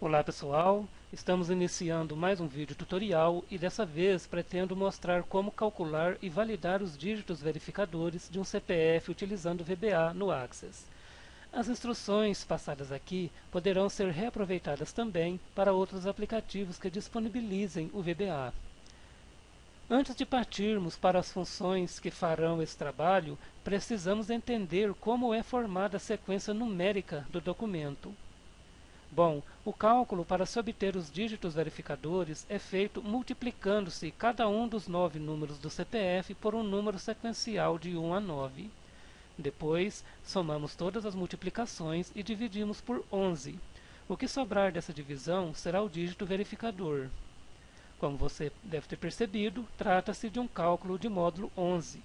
Olá pessoal, estamos iniciando mais um vídeo tutorial e dessa vez pretendo mostrar como calcular e validar os dígitos verificadores de um CPF utilizando o VBA no Access. As instruções passadas aqui poderão ser reaproveitadas também para outros aplicativos que disponibilizem o VBA. Antes de partirmos para as funções que farão esse trabalho, precisamos entender como é formada a sequência numérica do documento. Bom, o cálculo para se obter os dígitos verificadores é feito multiplicando-se cada um dos 9 números do CPF por um número sequencial de 1 a 9. Depois, somamos todas as multiplicações e dividimos por 11. O que sobrar dessa divisão será o dígito verificador. Como você deve ter percebido, trata-se de um cálculo de módulo 11.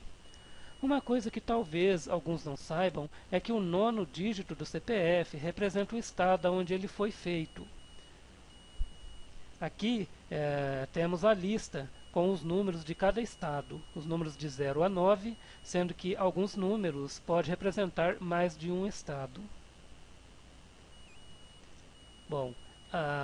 Uma coisa que talvez alguns não saibam é que o nono dígito do CPF representa o estado onde ele foi feito. Aqui temos a lista com os números de cada estado, os números de 0 a 9, sendo que alguns números podem representar mais de um estado. Bom,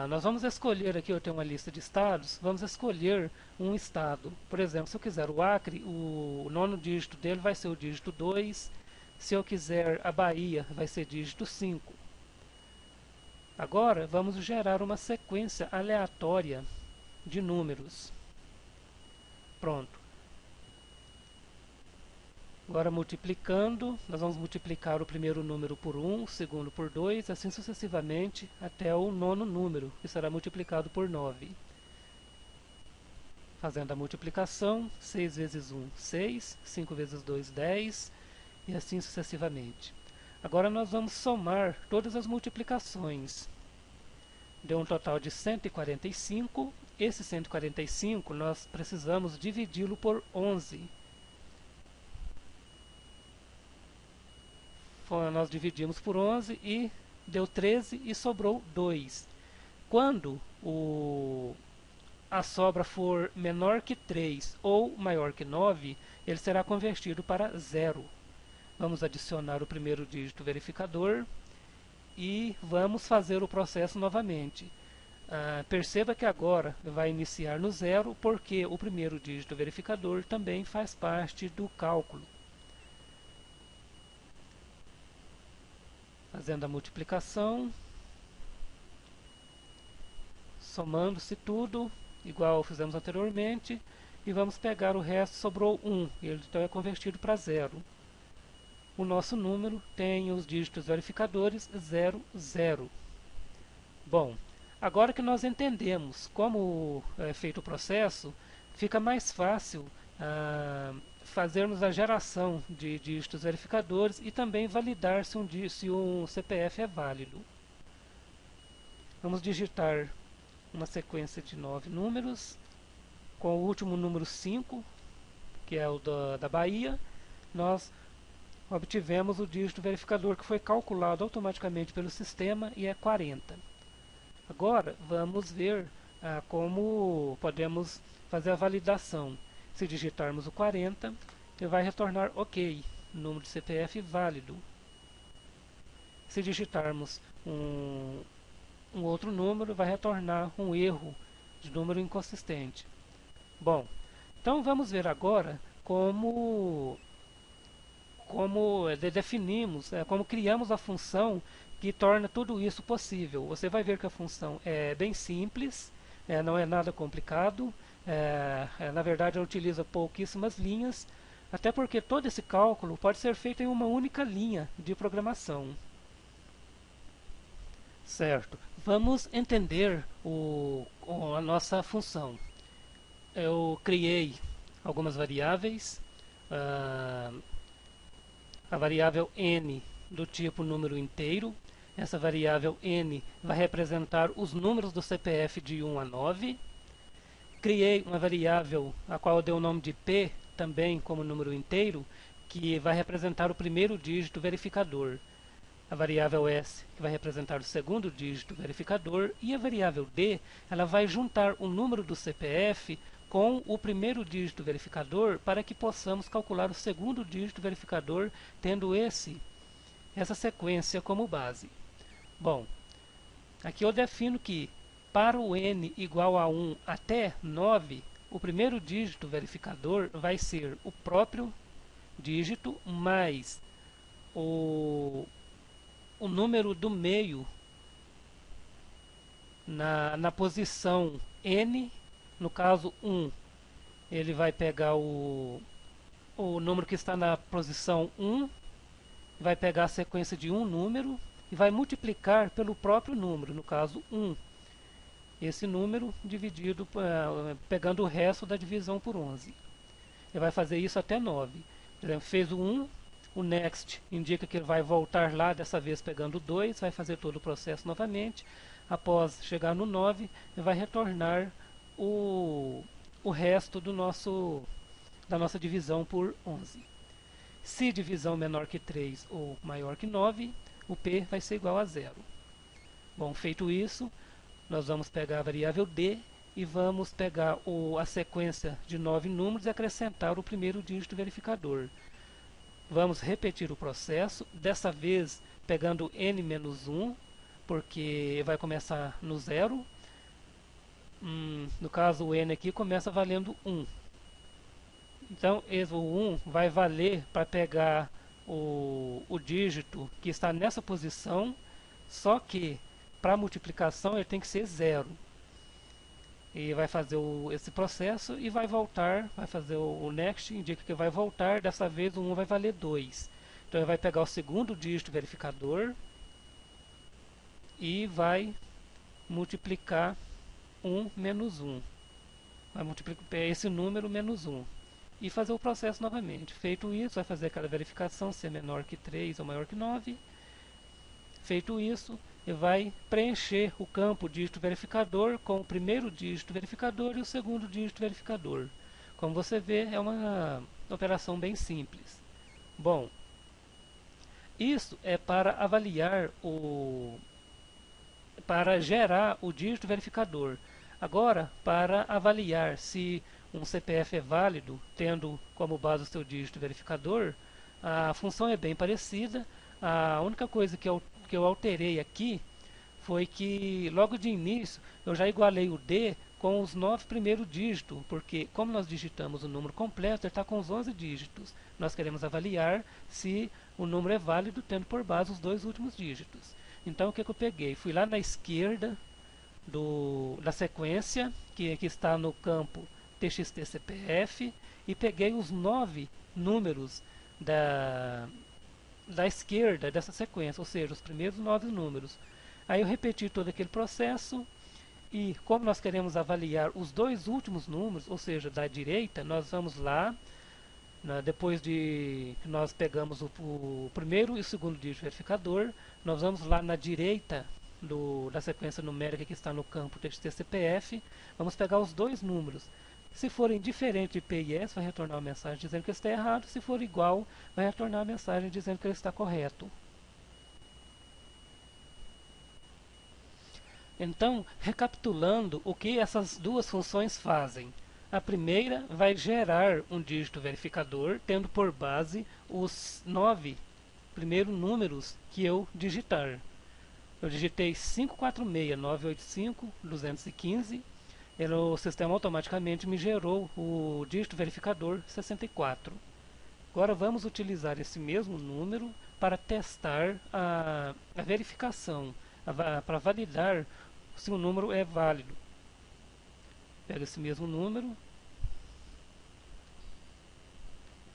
nós vamos escolher aqui, eu tenho uma lista de estados, vamos escolher um estado. Por exemplo, se eu quiser o Acre, o nono dígito dele vai ser o dígito 2. Se eu quiser a Bahia, vai ser dígito 5. Agora, vamos gerar uma sequência aleatória de números. Pronto. Agora, multiplicando, nós vamos multiplicar o primeiro número por 1, o segundo por 2, assim sucessivamente, até o nono número, que será multiplicado por 9. Fazendo a multiplicação, 6 vezes 1, 6, 5 vezes 2, 10, e assim sucessivamente. Agora nós vamos somar todas as multiplicações. Deu um total de 145. Esse 145 nós precisamos dividi-lo por 11. Nós dividimos por 11 e deu 13 e sobrou 2. Quando a sobra for menor que 3 ou maior que 9, ele será convertido para 0. Vamos adicionar o primeiro dígito verificador e vamos fazer o processo novamente. Perceba que agora vai iniciar no 0, porque o primeiro dígito verificador também faz parte do cálculo. Fazendo a multiplicação, somando-se tudo, igual fizemos anteriormente, e vamos pegar o resto, sobrou 1, ele então é convertido para 0. O nosso número tem os dígitos verificadores 0, 0. Bom, agora que nós entendemos como é feito o processo, fica mais fácil fazermos a geração de dígitos verificadores e também validar se um CPF é válido. Vamos digitar uma sequência de 9 números, com o último número 5, que é o da Bahia, nós obtivemos o dígito verificador que foi calculado automaticamente pelo sistema e é 40. Agora vamos ver como podemos fazer a validação. Se digitarmos o 40, ele vai retornar OK, número de CPF válido. Se digitarmos um outro número, vai retornar um erro de número inconsistente. Bom, então vamos ver agora como definimos, como criamos a função que torna tudo isso possível. Você vai ver que a função é bem simples, não é nada complicado, na verdade ela utiliza pouquíssimas linhas, até porque todo esse cálculo pode ser feito em uma única linha de programação. Certo, vamos entender a nossa função. Eu criei algumas variáveis, a variável n do tipo número inteiro. Essa variável n vai representar os números do CPF de 1 a 9. Criei uma variável a qual eu dei o nome de p, também como número inteiro, que vai representar o primeiro dígito verificador. A variável s, que vai representar o segundo dígito verificador, e a variável d, ela vai juntar o número do CPF com o primeiro dígito verificador para que possamos calcular o segundo dígito verificador tendo essa sequência como base. Bom, Aqui eu defino que para o n igual a 1 até 9, o primeiro dígito verificador vai ser o próprio dígito mais o número do meio na posição n, no caso 1, ele vai pegar o número que está na posição 1, vai pegar a sequência de um número e vai multiplicar pelo próprio número, no caso 1. Esse número dividido, pegando o resto da divisão por 11. Ele vai fazer isso até 9. Por exemplo, fez o 1, o next indica que ele vai voltar lá, dessa vez pegando o 2, vai fazer todo o processo novamente. Após chegar no 9, ele vai retornar o resto da nossa divisão por 11. Se divisão menor que 3 ou maior que 9, o P vai ser igual a 0. Bom, feito isso, nós vamos pegar a variável D e vamos pegar a sequência de 9 números e acrescentar o primeiro dígito verificador. Vamos repetir o processo, dessa vez pegando n-1, porque vai começar no 0. No caso, o n aqui começa valendo 1. Então, o 1 vai valer para pegar o dígito que está nessa posição, só que para multiplicação ele tem que ser 0. E vai fazer esse processo e vai voltar, vai fazer o next, indica que vai voltar, dessa vez o 1 vai valer 2. Então ele vai pegar o segundo dígito verificador e vai multiplicar 1 menos 1. Vai multiplicar esse número menos 1. E fazer o processo novamente. Feito isso, vai fazer aquela verificação se é menor que 3 ou maior que 9. Feito isso, ele vai preencher o campo dígito verificador com o primeiro dígito verificador e o segundo dígito verificador. Como você vê, é uma operação bem simples. Bom, isso é para avaliar para gerar o dígito verificador. Agora, para avaliar se um CPF é válido, tendo como base o seu dígito verificador, a função é bem parecida. A única coisa que eu alterei aqui foi que logo de início eu já igualei o D com os 9 primeiros dígitos, porque como nós digitamos o número completo, ele está com os 11 dígitos. Nós queremos avaliar se o número é válido tendo por base os 2 últimos dígitos. Então o que eu peguei? Fui lá na esquerda da sequência, que está no campo TXT-CPF, e peguei os 9 números da esquerda dessa sequência, ou seja, os primeiros 9 números. Aí eu repeti todo aquele processo e, como nós queremos avaliar os 2 últimos números, ou seja, da direita, nós vamos lá, depois de que nós pegamos o primeiro e o segundo dígito verificador, nós vamos lá na direita da sequência numérica que está no campo TXT-CPF, vamos pegar os 2 números. Se forem diferentes de P e S, vai retornar uma mensagem dizendo que está errado. Se for igual, vai retornar a mensagem dizendo que ele está correto. Então, recapitulando o que essas duas funções fazem. A primeira vai gerar um dígito verificador, tendo por base os 9 primeiros números que eu digitar. Eu digitei 546.985.215. O sistema automaticamente me gerou o dígito verificador 64. Agora vamos utilizar esse mesmo número para testar a verificação, para validar se o número é válido. Pego esse mesmo número.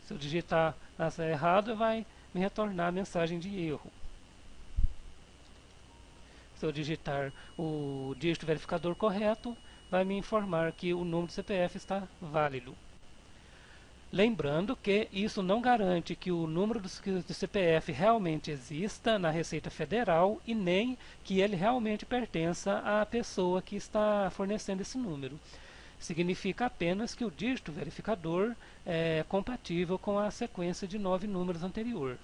Se eu digitar errado, vai me retornar a mensagem de erro. Se eu digitar o dígito verificador correto, vai me informar que o número do CPF está válido. Lembrando que isso não garante que o número do CPF realmente exista na Receita Federal e nem que ele realmente pertença à pessoa que está fornecendo esse número. Significa apenas que o dígito verificador é compatível com a sequência de 9 números anterior.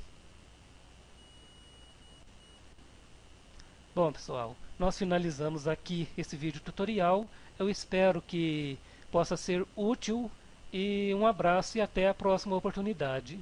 Bom, pessoal, nós finalizamos aqui esse vídeo tutorial. Eu espero que possa ser útil e um abraço e até a próxima oportunidade.